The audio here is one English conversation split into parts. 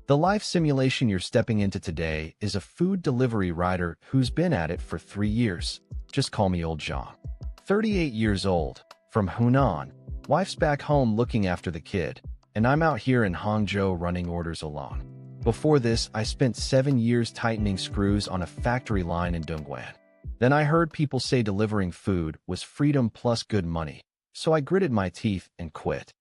The life simulation you're stepping into today is a food delivery rider who's been at it for 3 years. Just call me Old Jean. 38 years old, from Hunan. Wife's back home looking after the kid, and I'm out here in Hangzhou running orders alone. Before this, I spent 7 years tightening screws on a factory line in Dongguan. Then I heard people say delivering food was freedom plus good money, so I gritted my teeth and quit.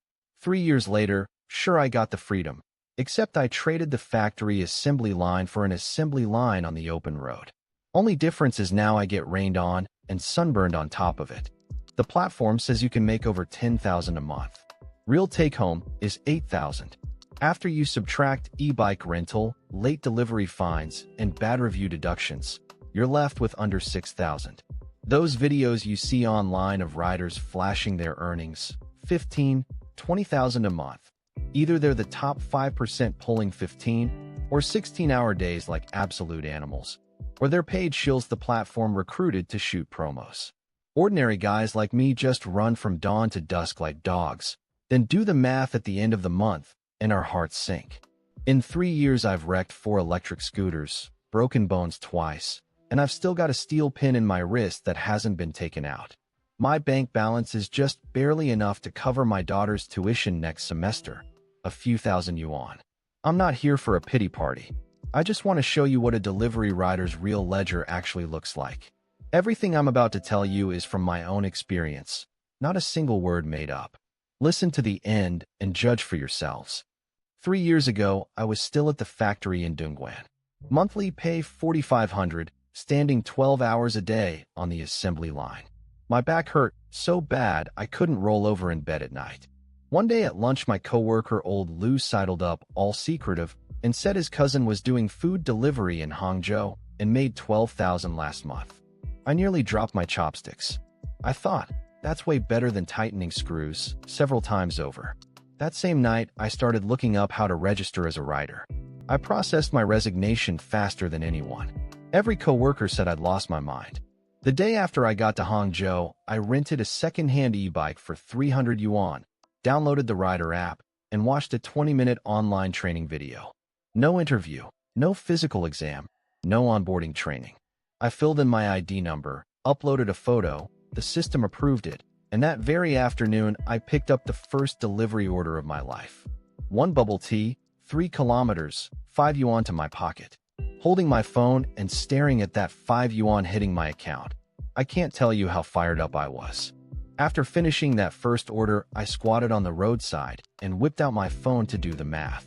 3 years later, sure, I got the freedom, except I traded the factory assembly line for an assembly line on the open road. Only difference is now I get rained on and sunburned on top of it. The platform says you can make over 10,000 a month. Real take-home is 8,000. After you subtract e-bike rental, late delivery fines, and bad review deductions, you're left with under 6,000. Those videos you see online of riders flashing their earnings, 15, 20,000 a month. Either they're the top 5% pulling 15 or 16-hour days like absolute animals, or their paid shills the platform recruited to shoot promos. Ordinary guys like me just run from dawn to dusk like dogs, then do the math at the end of the month, and our hearts sink. In 3 years, I've wrecked 4 electric scooters, broken bones twice, and I've still got a steel pin in my wrist that hasn't been taken out. My bank balance is just barely enough to cover my daughter's tuition next semester, a few thousand yuan. I'm not here for a pity party. I just want to show you what a delivery rider's real ledger actually looks like. Everything I'm about to tell you is from my own experience, not a single word made up. Listen to the end and judge for yourselves. 3 years ago, I was still at the factory in Dongguan. Monthly pay 4,500, standing 12 hours a day on the assembly line. My back hurt so bad I couldn't roll over in bed at night. One day at lunch, my coworker old Lou sidled up, all secretive, and said his cousin was doing food delivery in Hangzhou and made 12,000 last month. I nearly dropped my chopsticks. I thought, that's way better than tightening screws several times over. That same night, I started looking up how to register as a rider. I processed my resignation faster than anyone. Every coworker said I'd lost my mind. The day after I got to Hangzhou, I rented a second-hand e-bike for 300 yuan, downloaded the Rider app, and watched a 20-minute online training video. No interview, no physical exam, no onboarding training. I filled in my ID number, uploaded a photo, the system approved it, and that very afternoon I picked up the first delivery order of my life. 1 bubble tea, 3 kilometers, 5 yuan to my pocket. Holding my phone and staring at that 5 yuan hitting my account, I can't tell you how fired up I was. After finishing that first order, I squatted on the roadside and whipped out my phone to do the math.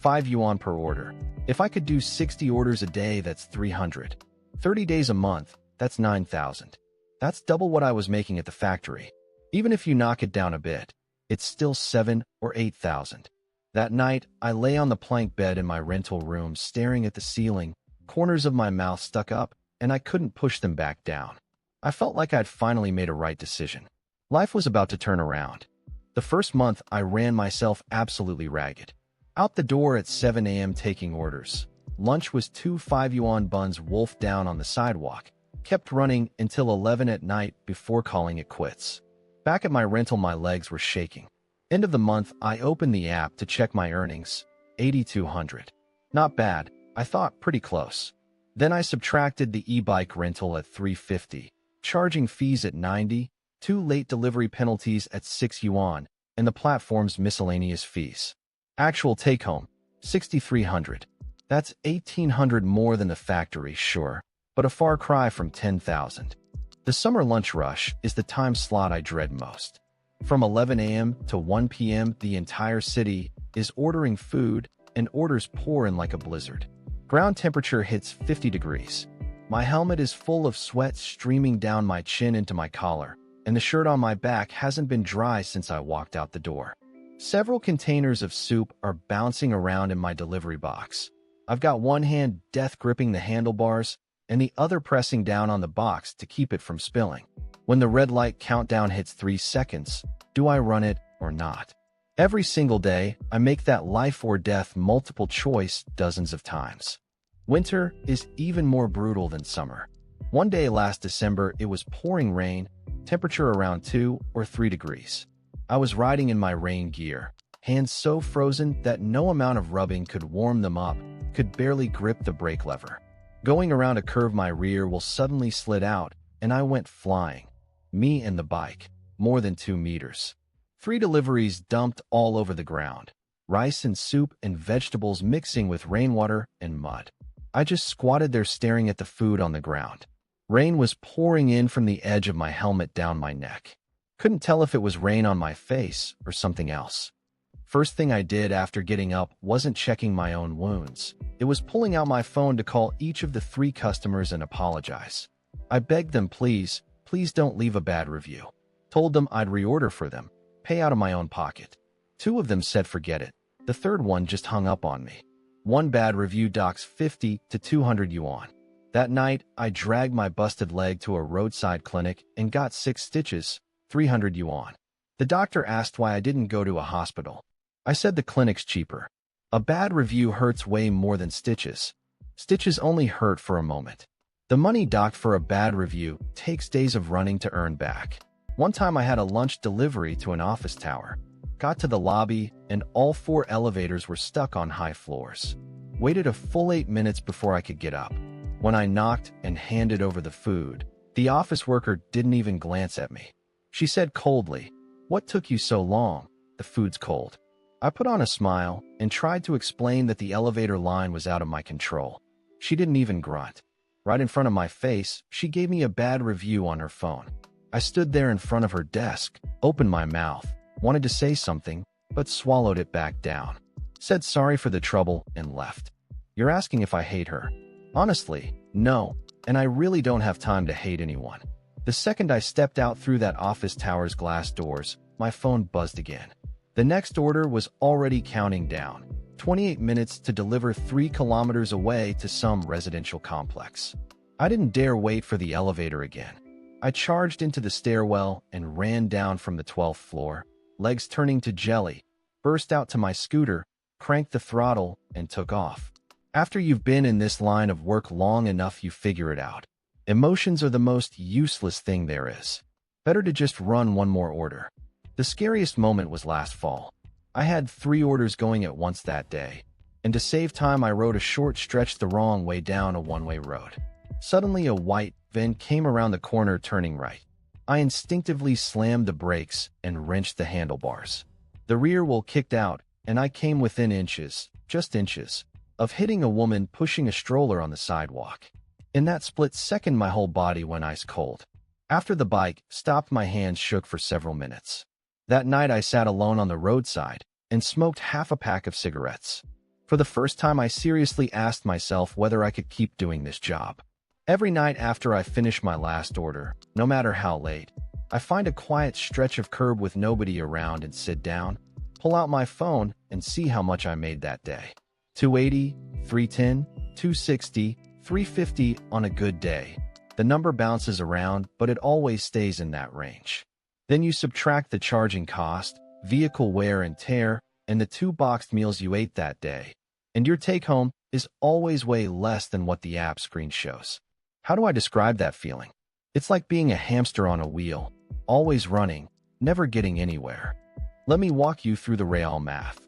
5 yuan per order. If I could do 60 orders a day, that's 300. 30 days a month, that's 9,000. That's double what I was making at the factory. Even if you knock it down a bit, it's still 7 or 8,000. That night, I lay on the plank bed in my rental room staring at the ceiling, corners of my mouth stuck up, and I couldn't push them back down. I felt like I'd finally made a right decision. Life was about to turn around. The first month, I ran myself absolutely ragged. Out the door at 7 a.m. taking orders. Lunch was 2 5 yuan buns wolfed down on the sidewalk. Kept running until 11 at night before calling it quits. Back at my rental, my legs were shaking. End of the month, I opened the app to check my earnings. 8,200. Not bad, I thought, pretty close. Then I subtracted the e-bike rental at 350, charging fees at 90, 2 late delivery penalties at 6 yuan, and the platform's miscellaneous fees. Actual take-home, 6,300. That's 1,800 more than the factory, sure, but a far cry from 10,000. The summer lunch rush is the time slot I dread most. From 11 a.m. to 1 p.m., the entire city is ordering food, and orders pour in like a blizzard. Ground temperature hits 50 degrees. My helmet is full of sweat streaming down my chin into my collar, and the shirt on my back hasn't been dry since I walked out the door. Several containers of soup are bouncing around in my delivery box. I've got one hand death gripping the handlebars, and the other pressing down on the box to keep it from spilling. When the red light countdown hits 3 seconds, do I run it or not? Every single day, I make that life or death multiple choice dozens of times. Winter is even more brutal than summer. One day last December, it was pouring rain, temperature around 2 or 3 degrees. I was riding in my rain gear, hands so frozen that no amount of rubbing could warm them up, could barely grip the brake lever. Going around a curve, my rear wheel suddenly slid out, and I went flying. Me and the bike, more than 2 meters. 3 deliveries dumped all over the ground. Rice and soup and vegetables mixing with rainwater and mud. I just squatted there staring at the food on the ground. Rain was pouring in from the edge of my helmet down my neck. Couldn't tell if it was rain on my face or something else. First thing I did after getting up wasn't checking my own wounds. It was pulling out my phone to call each of the 3 customers and apologize. I begged them, please don't leave a bad review. Told them I'd reorder for them, pay out of my own pocket. 2 of them said forget it. The third one just hung up on me. 1 bad review docks 50 to 200 yuan. That night, I dragged my busted leg to a roadside clinic and got 6 stitches, 300 yuan. The doctor asked why I didn't go to a hospital. I said the clinic's cheaper. A bad review hurts way more than stitches. Stitches only hurt for a moment. The money docked for a bad review takes days of running to earn back. One time I had a lunch delivery to an office tower. Got to the lobby, and all 4 elevators were stuck on high floors. Waited a full 8 minutes before I could get up. When I knocked and handed over the food, the office worker didn't even glance at me. She said coldly, "What took you so long? The food's cold." I put on a smile and tried to explain that the elevator line was out of my control. She didn't even grunt. Right in front of my face, she gave me a bad review on her phone. I stood there in front of her desk, opened my mouth, wanted to say something, but swallowed it back down. Said sorry for the trouble and left. You're asking if I hate her? Honestly, no, and I really don't have time to hate anyone. The second I stepped out through that office tower's glass doors, my phone buzzed again. The next order was already counting down. 28 minutes to deliver 3 kilometers away to some residential complex. I didn't dare wait for the elevator again. I charged into the stairwell and ran down from the 12th floor, legs turning to jelly, burst out to my scooter, cranked the throttle, and took off. After you've been in this line of work long enough, you figure it out. Emotions are the most useless thing there is. Better to just run one more order. The scariest moment was last fall. I had 3 orders going at once that day, and to save time I rode a short stretch the wrong way down a one-way road. Suddenly a white van came around the corner turning right. I instinctively slammed the brakes and wrenched the handlebars. The rear wheel kicked out, and I came within inches, just inches, of hitting a woman pushing a stroller on the sidewalk. In that split second my whole body went ice cold. After the bike stopped, my hands shook for several minutes. That night I sat alone on the roadside and smoked half a pack of cigarettes. For the first time I seriously asked myself whether I could keep doing this job. Every night after I finish my last order, no matter how late, I find a quiet stretch of curb with nobody around and sit down, pull out my phone, and see how much I made that day. 280, 310, 260, 350 on a good day. The number bounces around, but it always stays in that range. Then you subtract the charging cost, vehicle wear and tear, and the 2 boxed meals you ate that day, and your take-home is always way less than what the app screen shows. How do I describe that feeling? It's like being a hamster on a wheel, always running, never getting anywhere. Let me walk you through the real math.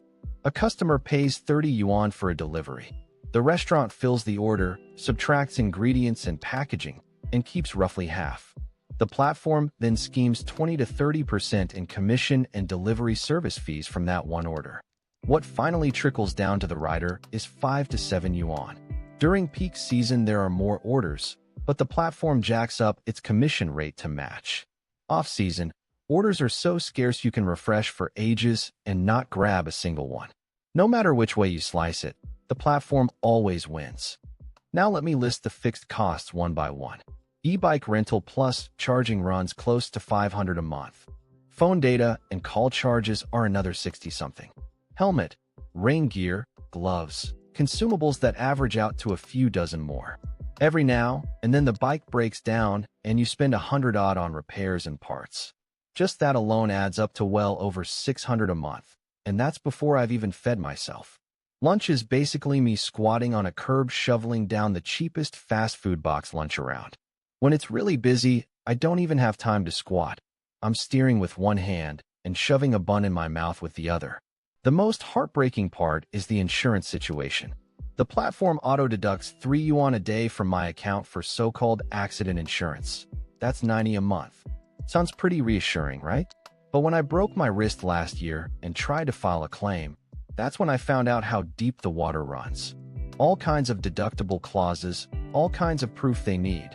A customer pays 30 yuan for a delivery. The restaurant fills the order, subtracts ingredients and packaging, and keeps roughly half. The platform then schemes 20 to 30% in commission and delivery service fees from that one order. What finally trickles down to the rider is 5 to 7 yuan. During peak season there are more orders, but the platform jacks up its commission rate to match. Off-season, orders are so scarce you can refresh for ages and not grab a single one. No matter which way you slice it, the platform always wins. Now let me list the fixed costs one by one. E-bike rental plus charging runs close to 500 a month. Phone data and call charges are another 60-something. Helmet, rain gear, gloves, consumables that average out to a few dozen more. Every now and then the bike breaks down and you spend 100 odd on repairs and parts. Just that alone adds up to well over 600 a month, and that's before I've even fed myself. Lunch is basically me squatting on a curb shoveling down the cheapest fast food box lunch around. When it's really busy, I don't even have time to squat. I'm steering with one hand and shoving a bun in my mouth with the other. The most heartbreaking part is the insurance situation. The platform auto-deducts 3 yuan a day from my account for so-called accident insurance. That's 90 a month. Sounds pretty reassuring, right? But when I broke my wrist last year and tried to file a claim, that's when I found out how deep the water runs. All kinds of deductible clauses, all kinds of proof they need.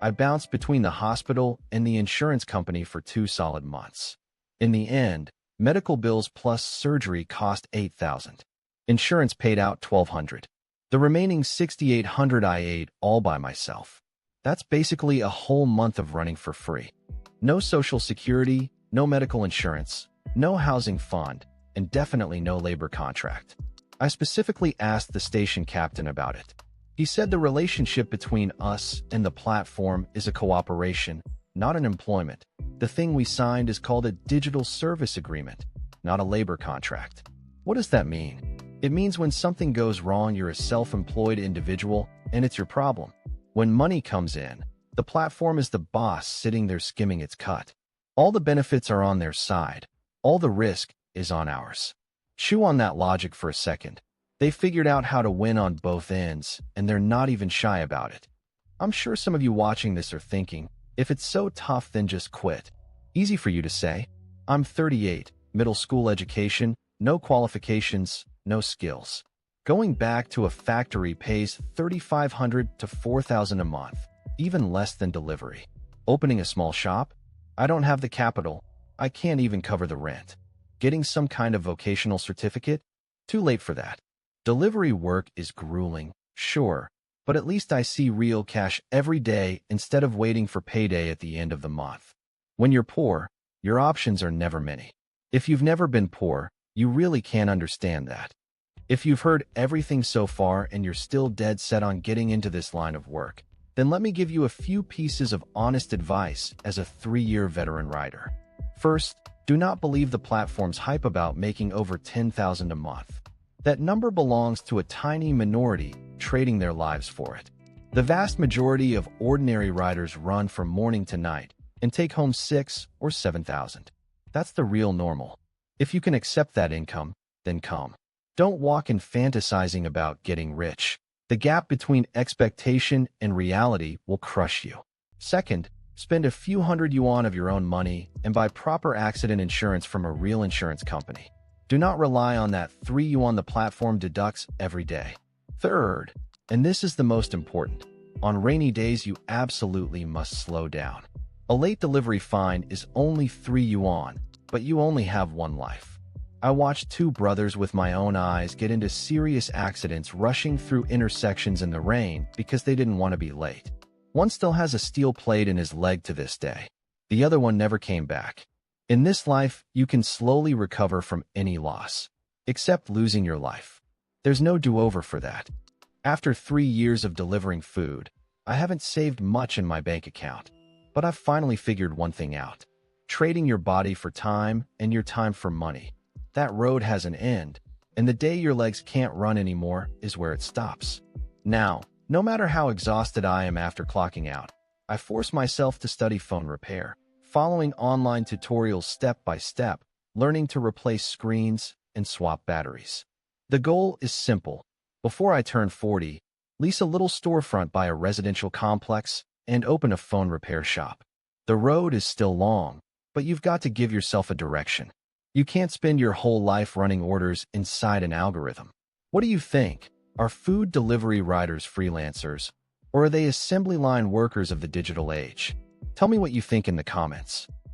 I bounced between the hospital and the insurance company for 2 solid months. In the end, medical bills plus surgery cost 8,000. Insurance paid out 1,200. The remaining 6,800 I ate all by myself. That's basically a whole month of running for free. No social security, no medical insurance, no housing fund, and definitely no labor contract. I specifically asked the station captain about it. He said the relationship between us and the platform is a cooperation, not an employment. The thing we signed is called a digital service agreement, not a labor contract. What does that mean? It means when something goes wrong, you're a self-employed individual, and it's your problem. When money comes in, the platform is the boss sitting there skimming its cut. All the benefits are on their side. All the risk is on ours. Chew on that logic for a second. They figured out how to win on both ends, and they're not even shy about it. I'm sure some of you watching this are thinking, if it's so tough, then just quit. Easy for you to say. I'm 38, middle school education, no qualifications, no skills. Going back to a factory pays 3,500 to 4,000 a month, even less than delivery. Opening a small shop? I don't have the capital. I can't even cover the rent. Getting some kind of vocational certificate? Too late for that. Delivery work is grueling, sure, but at least I see real cash every day instead of waiting for payday at the end of the month. When you're poor, your options are never many. If you've never been poor, you really can't understand that. If you've heard everything so far and you're still dead set on getting into this line of work, then let me give you a few pieces of honest advice as a 3-year veteran rider. First, do not believe the platform's hype about making over 10,000 a month. That number belongs to a tiny minority trading their lives for it. The vast majority of ordinary riders run from morning to night and take home 6 or 7,000. That's the real normal. If you can accept that income, then come. Don't walk in fantasizing about getting rich. The gap between expectation and reality will crush you. Second, spend a few hundred yuan of your own money and buy proper accident insurance from a real insurance company. Do not rely on that 3 yuan the platform deducts every day. Third, and this is the most important, on rainy days you absolutely must slow down. A late delivery fine is only 3 yuan, but you only have one life. I watched 2 brothers with my own eyes get into serious accidents rushing through intersections in the rain because they didn't want to be late. One still has a steel plate in his leg to this day. The other one never came back. In this life, you can slowly recover from any loss, except losing your life. There's no do-over for that. After 3 years of delivering food, I haven't saved much in my bank account, but I've finally figured one thing out. Trading your body for time and your time for money. That road has an end, and the day your legs can't run anymore is where it stops. Now, no matter how exhausted I am after clocking out, I force myself to study phone repair, following online tutorials step by step, learning to replace screens and swap batteries. The goal is simple. Before I turn 40, lease a little storefront by a residential complex and open a phone repair shop. The road is still long, but you've got to give yourself a direction. You can't spend your whole life running orders inside an algorithm. What do you think? Are food delivery riders freelancers, or are they assembly line workers of the digital age? Tell me what you think in the comments.